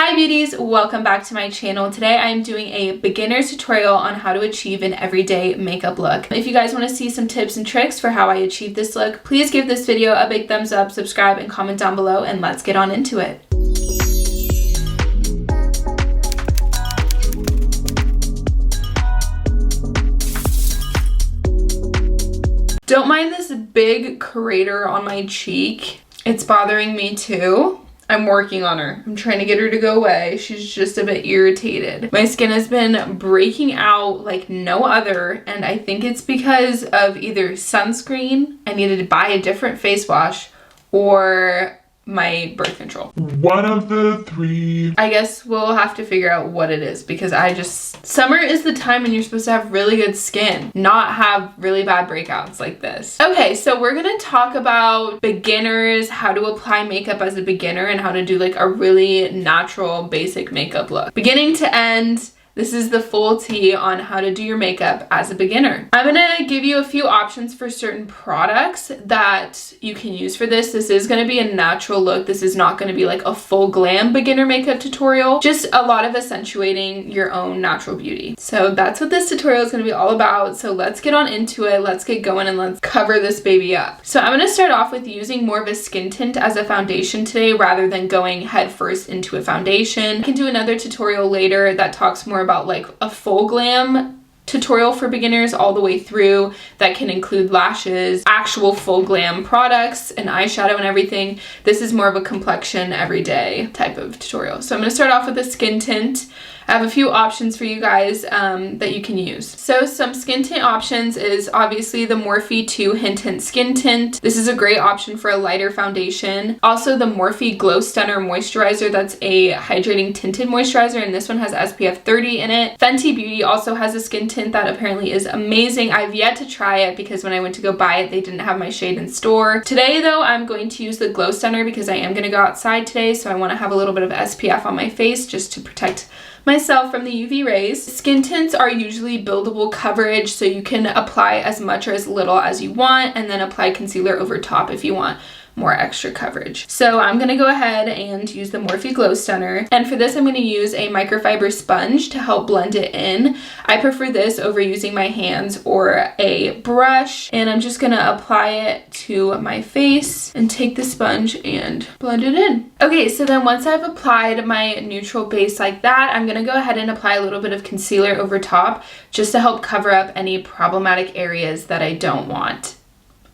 Hi beauties, welcome back to my channel. Today I'm doing a beginner's tutorial on how to achieve an everyday makeup look. If you guys want to see some tips and tricks for how I achieve this look, please give this video a big thumbs up, subscribe, and comment down below, and let's get on into it. Don't mind this big crater on my cheek. It's bothering me too. I'm working on her. I'm trying to get her to go away. She's just a bit irritated. My skin has been breaking out like no other, and I think it's because of either sunscreen, I needed to buy a different face wash, or my birth control. One of the three. I guess we'll have to figure out what it is, because summer is the time when you're supposed to have really good skin, not have really bad breakouts like this. Okay, so we're gonna talk about beginners, how to apply makeup as a beginner, and how to do like a really natural basic makeup look. Beginning to end, this is the full tea on how to do your makeup as a beginner. I'm gonna give you a few options for certain products that you can use for this. This is gonna be a natural look. This is not gonna be like a full glam beginner makeup tutorial, just a lot of accentuating your own natural beauty. So that's what this tutorial is gonna be all about. So let's get on into it. Let's get going and let's cover this baby up. So I'm gonna start off with using more of a skin tint as a foundation today rather than going head first into a foundation. I can do another tutorial later that talks more about like a full glam tutorial for beginners all the way through that can include lashes, actual full glam products, and eyeshadow and everything. This is more of a complexion everyday type of tutorial. So I'm going to start off with a skin tint. I have a few options for you guys that you can use. So some skin tint options is obviously the Morphe 2 Hint Hint Skin Tint. This is a great option for a lighter foundation. Also the Morphe Glow Stunner Moisturizer, that's a hydrating tinted moisturizer, and this one has SPF 30 in it. Fenty Beauty also has a skin tint that apparently is amazing. I've yet to try it because when I went to go buy it, they didn't have my shade in store. Today though, I'm going to use the Glow Stunner because I am going to go outside today, so I want to have a little bit of SPF on my face just to protect myself from the UV rays. Skin tints are usually buildable coverage, so you can apply as much or as little as you want and then apply concealer over top if you want more extra coverage. So I'm gonna go ahead and use the Morphe Glow Stunner, and for this I'm gonna use a microfiber sponge to help blend it in. I prefer this over using my hands or a brush, and I'm just gonna apply it to my face and take the sponge and blend it in. Okay, so then once I've applied my neutral base like that, I'm gonna go ahead and apply a little bit of concealer over top just to help cover up any problematic areas that I don't want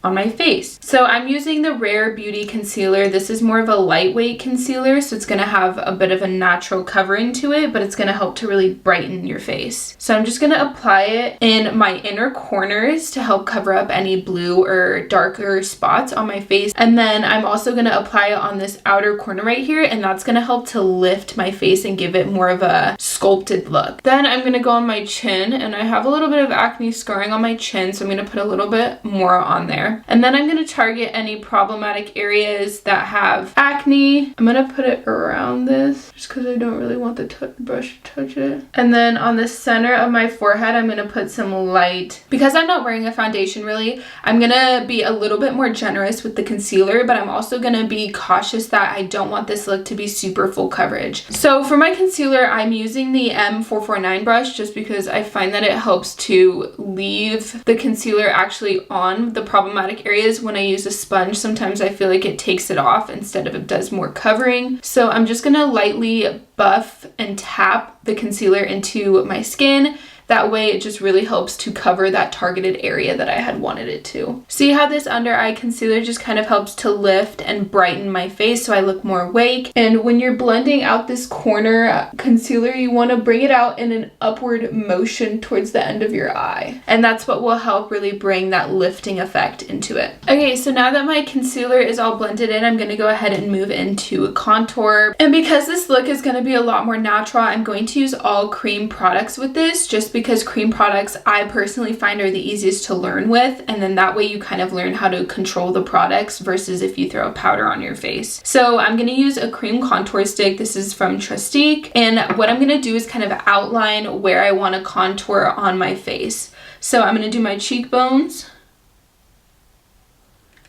on my face. So I'm using the Rare Beauty concealer. This is more of a lightweight concealer, so it's gonna have a bit of a natural covering to it, but it's gonna help to really brighten your face. So I'm just gonna apply it in my inner corners to help cover up any blue or darker spots on my face. And then I'm also gonna apply it on this outer corner right here, and that's gonna help to lift my face and give it more of a sculpted look. Then I'm gonna go on my chin, and I have a little bit of acne scarring on my chin, so I'm gonna put a little bit more on there. And then I'm going to target any problematic areas that have acne. I'm going to put it around this just because I don't really want the brush to touch it. And then on the center of my forehead, I'm going to put some light. Because I'm not wearing a foundation really, I'm going to be a little bit more generous with the concealer, but I'm also going to be cautious that I don't want this look to be super full coverage. So for my concealer, I'm using the M449 brush just because I find that it helps to leave the concealer actually on the problematic areas. When I use a sponge, sometimes I feel like it takes it off instead of it does more covering. So I'm just gonna lightly buff and tap the concealer into my skin. That way it just really helps to cover that targeted area that I had wanted it to. See how this under eye concealer just kind of helps to lift and brighten my face so I look more awake. And when you're blending out this corner concealer, you want to bring it out in an upward motion towards the end of your eye. And that's what will help really bring that lifting effect into it. Okay, so now that my concealer is all blended in, I'm going to go ahead and move into a contour. And because this look is going to be a lot more natural, I'm going to use all cream products with this, just because cream products I personally find are the easiest to learn with, and then that way you kind of learn how to control the products versus if you throw a powder on your face. So I'm going to use a cream contour stick. This is from Trustique, and what I'm going to do is kind of outline where I want to contour on my face. So I'm going to do my cheekbones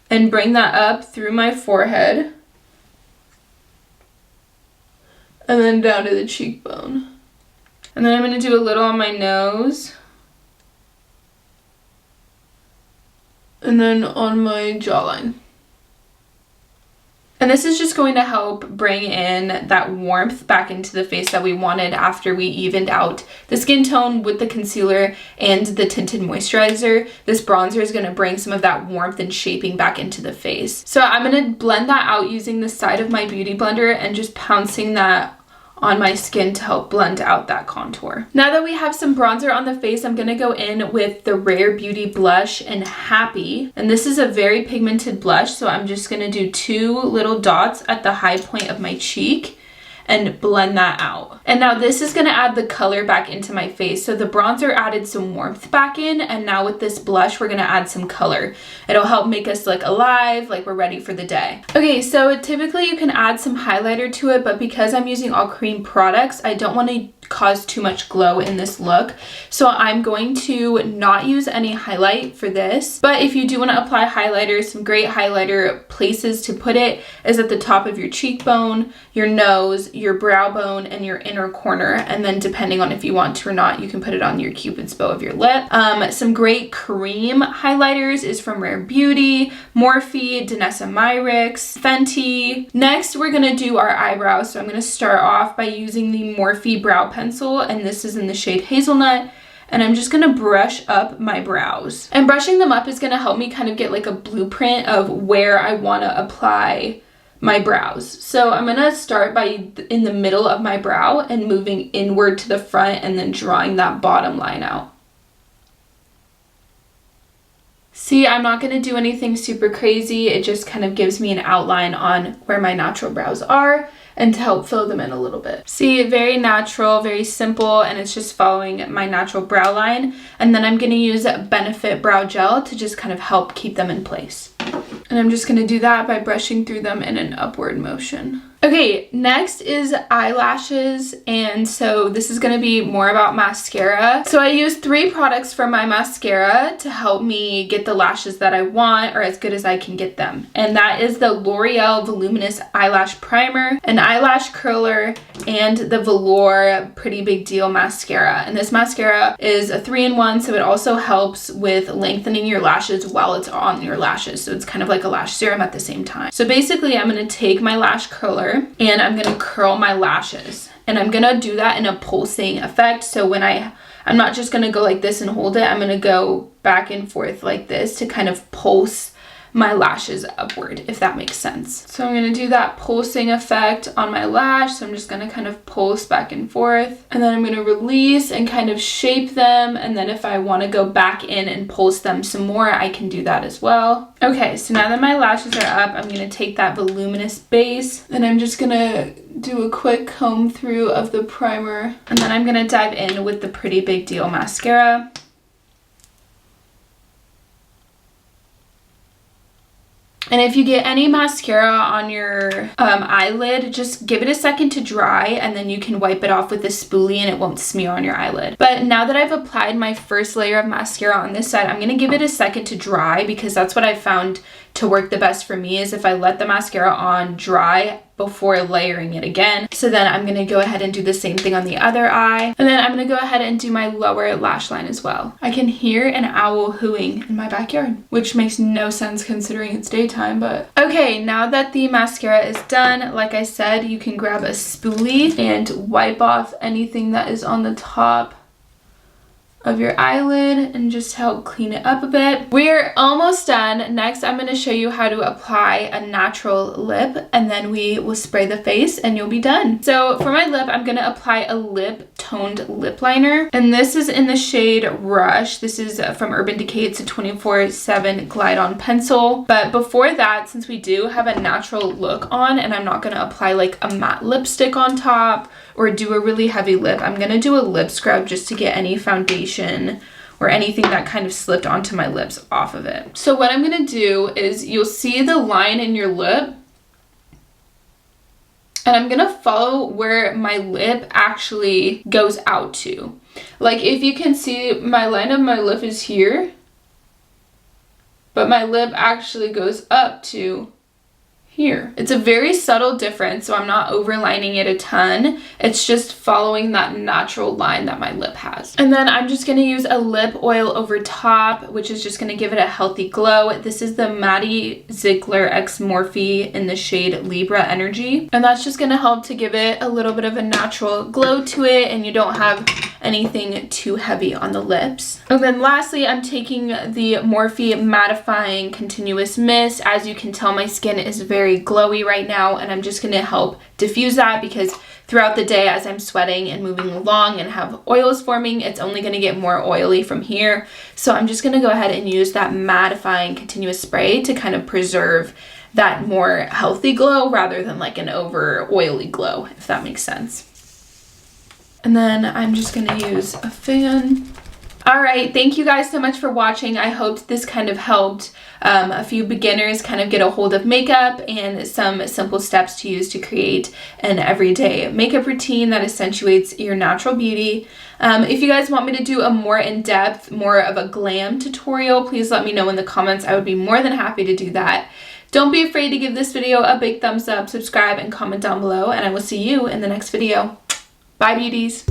and bring that up through my forehead And then down to the cheekbone. And then I'm going to do a little on my nose. And then on my jawline. And this is just going to help bring in that warmth back into the face that we wanted after we evened out the skin tone with the concealer and the tinted moisturizer. This bronzer is going to bring some of that warmth and shaping back into the face. So I'm going to blend that out using the side of my beauty blender and just pouncing that on my skin to help blend out that contour. Now that we have some bronzer on the face, I'm going to go in with the Rare Beauty blush in Happy. And this is a very pigmented blush, so I'm just going to do 2 little dots at the high point of my cheek and blend that out. And now this is going to add the color back into my face. So the bronzer added some warmth back in, and now with this blush we're going to add some color. It'll help make us look alive, like we're ready for the day. Okay, so typically you can add some highlighter to it, but because I'm using all cream products, I don't want to cause too much glow in this look, so I'm going to not use any highlight for this. But if you do want to apply highlighter, some great highlighter places to put it is at the top of your cheekbone, your nose, your brow bone, and your inner corner. And then depending on if you want to or not, you can put it on your cupid's bow of your lip. Some great cream highlighters is from Rare Beauty, Morphe, Danessa Myricks, Fenty. Next we're going to do our eyebrows, so I'm going to start off by using the Morphe brow pencil, and this is in the shade Hazelnut, and I'm just gonna brush up my brows. And brushing them up is gonna help me kind of get like a blueprint of where I wanna apply my brows. So I'm gonna start by in the middle of my brow and moving inward to the front and then drawing that bottom line out. See, I'm not gonna do anything super crazy. It just kind of gives me an outline on where my natural brows are and to help fill them in a little bit. See, very natural, very simple, and it's just following my natural brow line. And then I'm gonna use Benefit Brow Gel to just kind of help keep them in place. And I'm just gonna do that by brushing through them in an upward motion. Okay, next is eyelashes, and so this is gonna be more about mascara. So I use 3 products for my mascara to help me get the lashes that I want, or as good as I can get them. And that is the L'Oreal Voluminous Eyelash Primer, an eyelash curler, and the Velour Pretty Big Deal Mascara. And this mascara is a 3-in-1, so it also helps with lengthening your lashes while it's on your lashes. So it's kind of like a lash serum at the same time. So basically I'm gonna take my lash curler and I'm gonna curl my lashes, and I'm gonna do that in a pulsing effect. So when I'm not just gonna go like this and hold it, I'm gonna go back and forth like this to kind of pulse my lashes upward, if that makes sense. So I'm gonna do that pulsing effect on my lash. So I'm just gonna kind of pulse back and forth, and then I'm gonna release and kind of shape them. And then if I wanna go back in and pulse them some more, I can do that as well. Okay, so now that my lashes are up, I'm gonna take that voluminous base and I'm just gonna do a quick comb through of the primer. And then I'm gonna dive in with the Pretty Big Deal mascara. And if you get any mascara on your eyelid, just give it a second to dry, and then you can wipe it off with a spoolie and it won't smear on your eyelid. But now that I've applied my first layer of mascara on this side, I'm going to give it a second to dry, because that's what I found to work the best for me, is if I let the mascara on dry before layering it again. So then I'm gonna go ahead and do the same thing on the other eye. And then I'm gonna go ahead and do my lower lash line as well. I can hear an owl hooing in my backyard, which makes no sense considering it's daytime, but. Okay, now that the mascara is done, like I said, you can grab a spoolie and wipe off anything that is on the top of your eyelid and just help clean it up a bit. We're almost done. Next, I'm going to show you how to apply a natural lip, and then we will spray the face and you'll be done. So for my lip, I'm going to apply a lip toned lip liner, and this is in the shade Rush. This is from Urban Decay. It's a 24/7 glide on pencil. But before that, since we do have a natural look on, and I'm not going to apply like a matte lipstick on top or do a really heavy lip, I'm gonna do a lip scrub just to get any foundation or anything that kind of slipped onto my lips off of it. So what I'm gonna do is, you'll see the line in your lip, and I'm gonna follow where my lip actually goes out to. Like, if you can see, my line of my lip is here, but my lip actually goes up to here. It's a very subtle difference, so I'm not overlining it a ton. It's just following that natural line that my lip has. And then I'm just gonna use a lip oil over top, which is just gonna give it a healthy glow. This is the Maddie Ziegler X Morphe in the shade Libra Energy. And that's just gonna help to give it a little bit of a natural glow to it, and you don't have anything too heavy on the lips. And then lastly, I'm taking the Morphe Mattifying Continuous Mist. As you can tell, my skin is very glowy right now, and I'm just going to help diffuse that because throughout the day as I'm sweating and moving along and have oils forming, it's only going to get more oily from here. So I'm just going to go ahead and use that mattifying continuous spray to kind of preserve that more healthy glow rather than like an over oily glow, if that makes sense. And then I'm just going to use a fan. All right, thank you guys so much for watching. I hoped this kind of helped a few beginners kind of get a hold of makeup and some simple steps to use to create an everyday makeup routine that accentuates your natural beauty. If you guys want me to do a more in-depth, more of a glam tutorial, please let me know in the comments. I would be more than happy to do that. Don't be afraid to give this video a big thumbs up, subscribe, and comment down below, and I will see you in the next video. Bye, beauties.